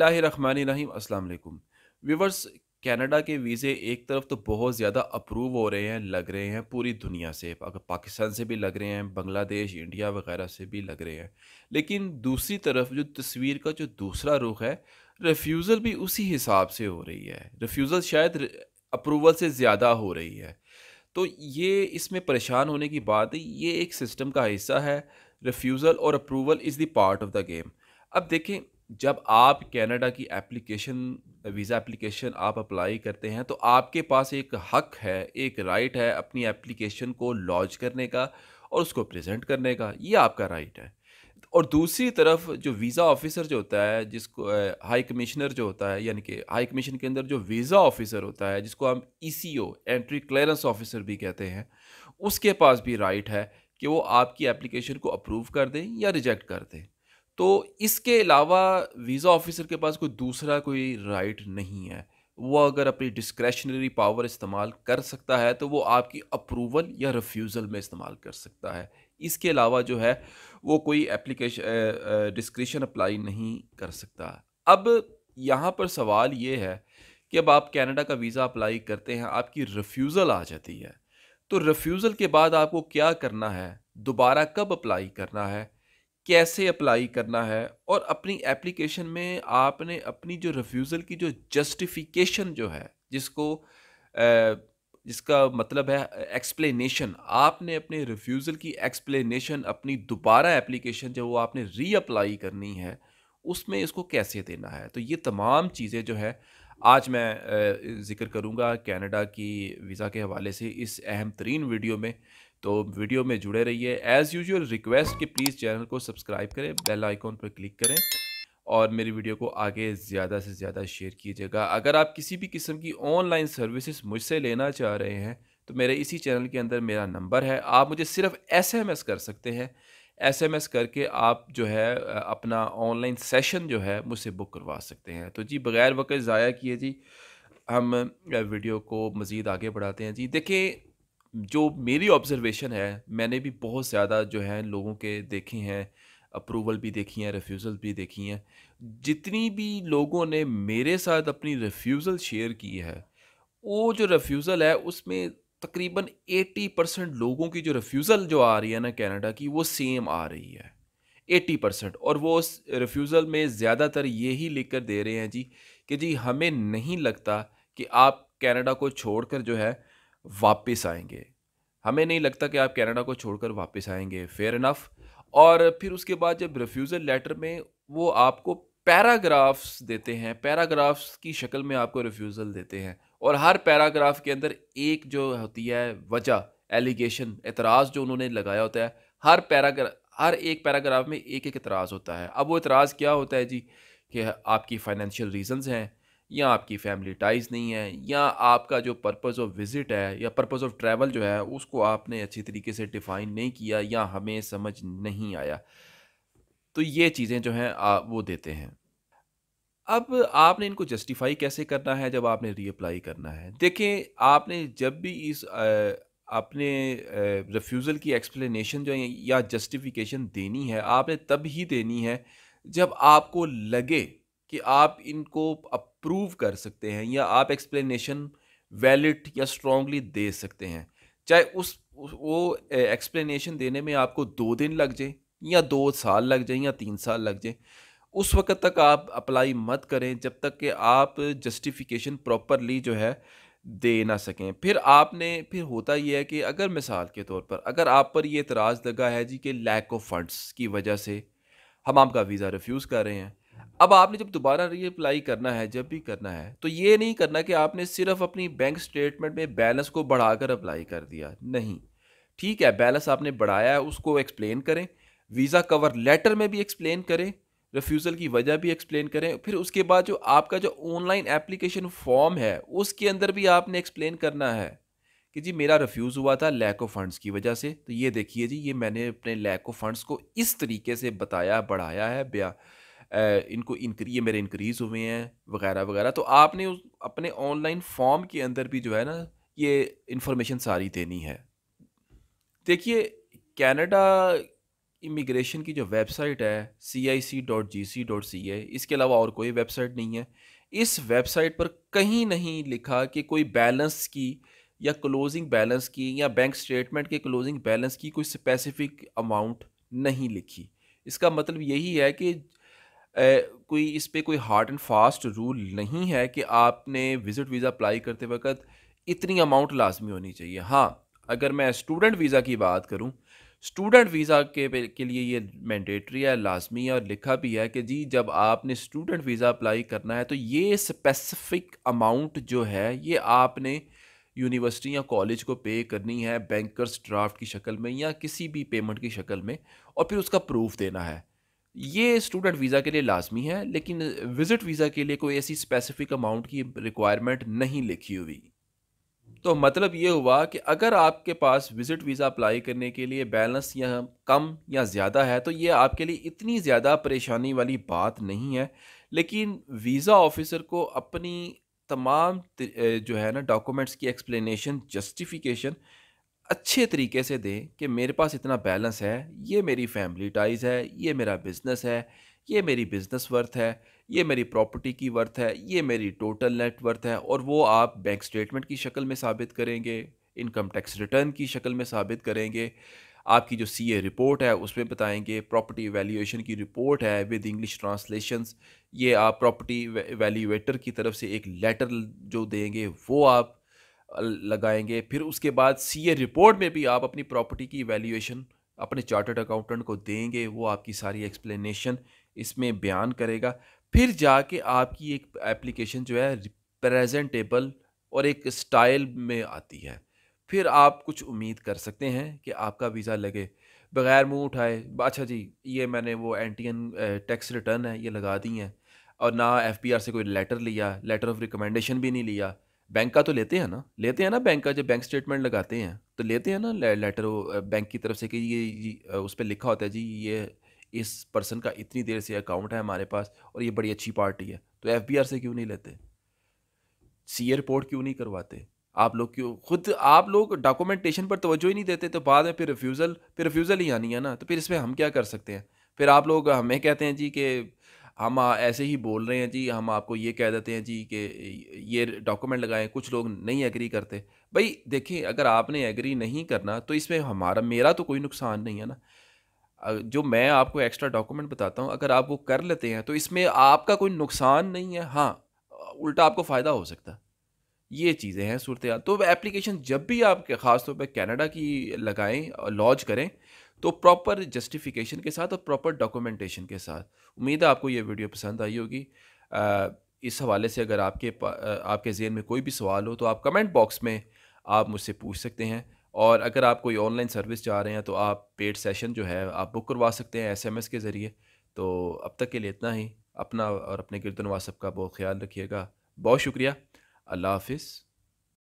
बिस्मिल्लाहिर्रहमानिर्रहीम अस्सलाम वालेकुम व्यूवर्स। कनाडा के वीज़े एक तरफ तो बहुत ज़्यादा अप्रूव हो रहे हैं, लग रहे हैं पूरी दुनिया से, अगर पाकिस्तान से भी लग रहे हैं, बांग्लादेश, इंडिया वगैरह से भी लग रहे हैं। लेकिन दूसरी तरफ जो तस्वीर का जो दूसरा रुख है, रिफ्यूज़ल भी उसी हिसाब से हो रही है। रिफ्यूज़ल शायद अप्रूवल से ज़्यादा हो रही है। तो ये इसमें परेशान होने की बात है, ये एक सिस्टम का हिस्सा है। रिफ्यूज़ल और approval is the part of the game. अब देखें, जब आप कनाडा की वीज़ा एप्लीकेशन आप अप्लाई करते हैं, तो आपके पास एक हक है, एक राइट है अपनी एप्लीकेशन को लॉन्च करने का और उसको प्रेज़ेंट करने का, ये आपका राइट है। और दूसरी तरफ जो वीज़ा ऑफ़िसर जो होता है, जिसको हाई कमिश्नर जो होता है, यानी कि हाई कमीशन के अंदर जो वीज़ा ऑफ़िसर होता है, जिसको हम ईसीओ एंट्री क्लियरेंस ऑफ़िसर भी कहते हैं, उसके पास भी राइट है कि वो आपकी एप्लीकेशन को अप्रूव कर दें या रिजेक्ट कर दें। तो इसके अलावा वीज़ा ऑफ़िसर के पास कोई दूसरा कोई राइट नहीं है। वो अगर अपनी डिस्क्रेशनरी पावर इस्तेमाल कर सकता है, तो वो आपकी अप्रूवल या रिफ्यूज़ल में इस्तेमाल कर सकता है। इसके अलावा जो है, वो कोई डिस्क्रिशन अप्लाई नहीं कर सकता। अब यहाँ पर सवाल ये है कि अब आप कनाडा का वीज़ा अप्लाई करते हैं, आपकी रिफ्यूज़ल आ जाती है। तो रिफ्यूज़ल के बाद आपको क्या करना है? दोबारा कब अप्लाई करना है? कैसे अप्लाई करना है? और अपनी एप्लीकेशन में आपने अपनी जो रिफ्यूज़ल की जो जस्टिफ़िकेशन जो है, जिसका मतलब है एक्सप्लेनेशन, आपने अपने रिफ्यूज़ल की एक्सप्लेनेशन अपनी दोबारा एप्लीकेशन जो वो आपने रीअप्लाई करनी है, उसमें इसको कैसे देना है? तो ये तमाम चीज़ें जो है, आज मैं ज़िक्र करूँगा कनाडा की वीज़ा के हवाले से इस अहम तरीन वीडियो में। तो वीडियो में जुड़े रहिए। एज़ यूजुअल रिक्वेस्ट कि प्लीज़ चैनल को सब्सक्राइब करें, बेल आइकॉन पर क्लिक करें और मेरी वीडियो को आगे ज़्यादा से ज़्यादा शेयर कीजिएगा। अगर आप किसी भी किस्म की ऑनलाइन सर्विसेज मुझसे लेना चाह रहे हैं, तो मेरे इसी चैनल के अंदर मेरा नंबर है। आप मुझे सिर्फ़ एसएमएस कर सकते हैं। एसएमएस करके आप जो है अपना ऑनलाइन सेशन जो है मुझसे बुक करवा सकते हैं। तो जी, बगैर वक़्त ज़ाया किए जी, हम वीडियो को मज़ीद आगे बढ़ाते हैं। जी देखिए, जो मेरी ऑब्ज़र्वेशन है, मैंने भी बहुत ज़्यादा जो है लोगों के देखे हैं, अप्रूवल भी देखी हैं, रिफ्यूज़ल भी देखी हैं। जितनी भी लोगों ने मेरे साथ अपनी रिफ्यूज़ल शेयर की है, वो जो रिफ्यूज़ल है उसमें तकरीबन 80% लोगों की जो रिफ्यूज़ल जो आ रही है ना कनाडा की, वो सेम आ रही है। 80%। और वो उस रिफ्यूज़ल में ज़्यादातर यही लिख कर दे रहे हैं जी, कि जी हमें नहीं लगता कि आप कनाडा को छोड़कर जो है वापस आएँगे। हमें नहीं लगता कि आप कनाडा को छोड़कर वापस आएँगे, फ़ेयर इनफ। और फिर उसके बाद जब रिफ्यूज़ल लेटर में वो आपको पैराग्राफ्स देते हैं, पैराग्राफ्स की शक्ल में आपको रिफ्यूज़ल देते हैं और हर पैराग्राफ के अंदर एक जो होती है वजह, एलिगेशन, एतराज़ जो उन्होंने लगाया होता है, हर एक पैराग्राफ में एक-एक एतराज़ होता है। अब वो एतराज़ क्या होता है जी, कि आपकी फाइनेंशियल रीज़न्स हैं, या आपकी फैमिली टाइज़ नहीं है, या आपका जो पर्पस ऑफ विज़िट है या पर्पस ऑफ ट्रैवल जो है, उसको आपने अच्छी तरीके से डिफ़ाइन नहीं किया या हमें समझ नहीं आया। तो ये चीज़ें जो हैं वो देते हैं। अब आपने इनको जस्टिफ़ाई कैसे करना है जब आपने रीअप्लाई करना है? देखें, आपने जब भी अपने रिफ्यूज़ल की एक्सप्लेनेशन जो है या जस्टिफ़िकेशन देनी है, आपने तब ही देनी है जब आपको लगे कि आप इनको अप्रूव कर सकते हैं या आप एक्सप्लेनेशन वैलिड या स्ट्रॉन्गली दे सकते हैं। चाहे वो एक्सप्लेनेशन देने में आपको 2 दिन लग जाएँ या 2 साल लग जाएँ या 3 साल लग जाएँ। उस वक़्त तक आप अप्लाई मत करें जब तक कि आप जस्टिफ़िकेशन प्रॉपरली जो है दे ना सकें। फिर होता ये है कि अगर मिसाल के तौर पर अगर आप पर ये एतराज़ लगा है जी कि लैक ऑफ फंड्स की वजह से हम आपका वीज़ा रिफ्यूज़ कर रहे हैं। अब आपने जब दोबारा रीअप्लाई करना है, जब भी करना है, तो ये नहीं करना कि आपने सिर्फ़ अपनी बैंक स्टेटमेंट में बैलेंस को बढ़ाकर अप्लाई कर दिया। नहीं, ठीक है, बैलेंस आपने बढ़ाया है, उसको एक्सप्लेन करें। वीज़ा कवर लेटर में भी एक्सप्लेन करें, रिफ्यूज़ल की वजह भी एक्सप्लेन करें। फिर उसके बाद जो आपका जो ऑनलाइन एप्लीकेशन फ़ॉर्म है, उसके अंदर भी आपने एक्सप्लेन करना है कि जी मेरा रिफ्यूज़ हुआ था लैक ऑफ फंड्स की वजह से। तो ये देखिए जी, ये मैंने अपने लैक ऑफ फंड्स को इस तरीके से बताया, बढ़ाया है, इनको ये मेरे इंक्रीज़ हुए हैं वगैरह, वगैरह। तो आपने उस अपने ऑनलाइन फ़ॉर्म के अंदर भी जो है ना, ये इन्फॉर्मेशन सारी देनी है। देखिए, कनाडा इमिग्रेशन की जो वेबसाइट है cic.gc.ca, इसके अलावा और कोई वेबसाइट नहीं है। इस वेबसाइट पर कहीं नहीं लिखा कि कोई बैलेंस की या क्लोजिंग बैलेंस की या बैंक स्टेटमेंट के क्लोजिंग बैलेंस की कोई स्पेसिफिक अमाउंट नहीं लिखी। इसका मतलब यही है कि कोई इस पे कोई हार्ड एंड फास्ट रूल नहीं है कि आपने विज़िट वीज़ा अप्लाई करते वक़्त इतनी अमाउंट लाज़मी होनी चाहिए। हाँ, अगर मैं स्टूडेंट वीज़ा की बात करूँ, स्टूडेंट वीज़ा के लिए ये मैंडेटरी है, लाज़मी है और लिखा भी है कि जी जब आपने स्टूडेंट वीज़ा अप्लाई करना है तो ये स्पेसिफ़िक अमाउंट जो है ये आपने यूनिवर्सिटी या कॉलेज को पे करनी है बैंकर्स ड्राफ्ट की शक्ल में या किसी भी पेमेंट की शक्ल में और फिर उसका प्रूफ़ देना है। ये स्टूडेंट वीज़ा के लिए लाज़मी है, लेकिन विज़िट वीज़ा के लिए कोई ऐसी स्पेसिफ़िक अमाउंट की रिक्वायरमेंट नहीं लिखी हुई। तो मतलब ये हुआ कि अगर आपके पास विज़िट वीज़ा अप्लाई करने के लिए बैलेंस या कम या ज़्यादा है, तो ये आपके लिए इतनी ज़्यादा परेशानी वाली बात नहीं है। लेकिन वीज़ा ऑफ़िसर को अपनी तमाम जो है ना डॉक्यूमेंट्स की एक्सप्लेनेशन, जस्टिफ़िकेशन अच्छे तरीके से दें कि मेरे पास इतना बैलेंस है, ये मेरी फैमिली टाइज़ है, ये मेरा बिज़नेस है, ये मेरी बिज़नेस वर्थ है, ये मेरी प्रॉपर्टी की वर्थ है, ये मेरी टोटल नेट वर्थ है और वो आप बैंक स्टेटमेंट की शक्ल में साबित करेंगे, इनकम टैक्स रिटर्न की शक्ल में साबित करेंगे, आपकी जो सीए रिपोर्ट है उसमें बताएँगे, प्रॉपर्टी वैल्यूएशन की रिपोर्ट है विद इंग्लिश ट्रांसलेशंस, ये आप प्रॉपर्टी वैल्यूएटर की तरफ से एक लेटर जो देंगे वो आप लगाएँगे। फिर उसके बाद सीए रिपोर्ट में भी आप अपनी प्रॉपर्टी की वैल्यूएशन अपने चार्टर्ड अकाउंटेंट को देंगे, वो आपकी सारी एक्सप्लेनेशन इसमें बयान करेगा। फिर जाके आपकी एक एप्लीकेशन जो है प्रेज़ेंटेबल और एक स्टाइल में आती है। फिर आप कुछ उम्मीद कर सकते हैं कि आपका वीज़ा लगे। बगैर मुँह उठाए, अच्छा जी, ये मैंने वो एनटीएन टैक्स रिटर्न है, ये लगा दी हैं और ना एफबीआर से कोई लेटर लिया, लेटर ऑफ रिकमेंडेशन भी नहीं लिया। बैंक का तो लेते हैं ना बैंक का जब बैंक स्टेटमेंट लगाते हैं, तो लेते हैं ना लेटर वो बैंक की तरफ से कि उस पे लिखा होता है जी ये इस पर्सन का इतनी देर से अकाउंट है हमारे पास और ये बड़ी अच्छी पार्टी है। तो एफबीआर से क्यों नहीं लेते? सीए रिपोर्ट क्यों नहीं करवाते? आप लोग क्यों खुद आप लोग डॉक्यूमेंटेशन पर तवज्जो ही नहीं देते तो बाद में फिर रिफ्यूज़ल ही आनी है ना, तो फिर इसमें हम क्या कर सकते हैं? फिर आप लोग हमें कहते हैं जी कि हम ऐसे ही बोल रहे हैं जी, हम आपको ये कह देते हैं जी कि ये डॉक्यूमेंट लगाएँ, कुछ लोग नहीं एग्री करते। भई देखिए, अगर आपने एग्री नहीं करना तो इसमें मेरा तो कोई नुकसान नहीं है ना। जो मैं आपको एक्स्ट्रा डॉक्यूमेंट बताता हूँ, अगर आप वो कर लेते हैं तो इसमें आपका कोई नुकसान नहीं है। हाँ, उल्टा आपको फ़ायदा हो सकता है। ये चीज़ें हैं सूरत-ए-हाल। तो एप्लीकेशन जब भी आप ख़ास तौर पे कनाडा की लगाएँ और लॉन्च करें, तो प्रॉपर जस्टिफ़िकेशन के साथ और प्रॉपर डॉक्यूमेंटेशन के साथ। उम्मीद है आपको ये वीडियो पसंद आई होगी। इस हवाले से अगर आपके ज़हन में कोई भी सवाल हो, तो आप कमेंट बॉक्स में आप मुझसे पूछ सकते हैं और अगर आप कोई ऑनलाइन सर्विस चाह रहे हैं, तो आप पेड सेशन जो है, आप बुक करवा सकते हैं एसएमएस के ज़रिए। तो अब तक के लिए इतना ही। अपना और अपने गिरद नवाज़ सबका बहुत ख़्याल रखिएगा। बहुत शुक्रिया। अल्लाह हाफ़िज़।